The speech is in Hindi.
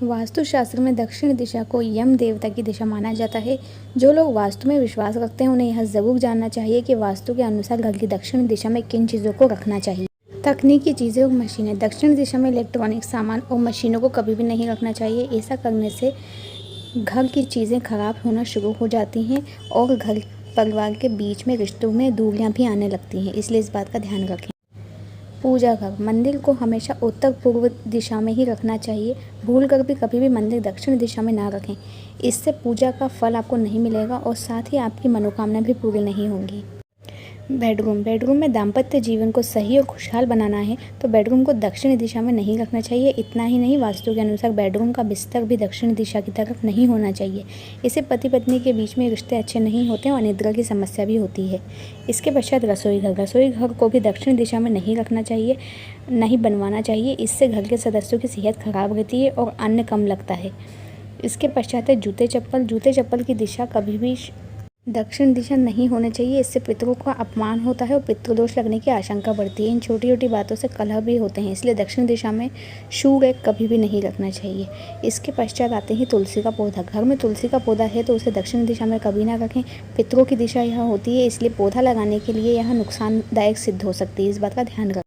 वास्तुशास्त्र में दक्षिण दिशा को यम देवता की दिशा माना जाता है। जो लोग वास्तु में विश्वास रखते हैं उन्हें यह ज़रूर जानना चाहिए कि वास्तु के अनुसार घर की दक्षिण दिशा में किन चीज़ों को रखना चाहिए। तकनीकी चीज़ें और मशीनें। दक्षिण दिशा में इलेक्ट्रॉनिक सामान और मशीनों को कभी भी नहीं रखना चाहिए। ऐसा करने से घर की चीज़ें खराब होना शुरू हो जाती हैं और घर परिवार के बीच में रिश्तों में दूरियां भी आने लगती हैं, इसलिए इस बात का ध्यान रखें। पूजा घर। मंदिर को हमेशा उत्तर पूर्व दिशा में ही रखना चाहिए। भूलकर भी कभी भी मंदिर दक्षिण दिशा में ना रखें। इससे पूजा का फल आपको नहीं मिलेगा और साथ ही आपकी मनोकामना भी पूरी नहीं होंगी। बेडरूम में दाम्पत्य जीवन को सही और खुशहाल बनाना है तो बेडरूम को दक्षिण दिशा में नहीं रखना चाहिए। इतना ही नहीं, वास्तु के अनुसार बेडरूम का बिस्तर भी दक्षिण दिशा की तरफ नहीं होना चाहिए। इससे पति पत्नी के बीच में रिश्ते अच्छे नहीं होते और अनिद्रा की समस्या भी होती है। इसके पश्चात रसोई घर को भी दक्षिण दिशा में नहीं रखना चाहिए, नहीं बनवाना चाहिए। इससे घर के सदस्यों की सेहत खराब रहती है और अन्न कम लगता है। इसके पश्चात है जूते चप्पल की दिशा कभी भी दक्षिण दिशा नहीं होना चाहिए। इससे पितरों का अपमान होता है और पितृदोष लगने की आशंका बढ़ती है। इन छोटी छोटी बातों से कलह भी होते हैं, इसलिए दक्षिण दिशा में शू रैक कभी भी नहीं रखना चाहिए। इसके पश्चात आते हैं तुलसी का पौधा। घर में तुलसी का पौधा है तो उसे दक्षिण दिशा में कभी ना रखें। पितरों की दिशा यह होती है, इसलिए पौधा लगाने के लिए यह नुकसानदायक सिद्ध हो सकती है। इस बात का ध्यान रखें।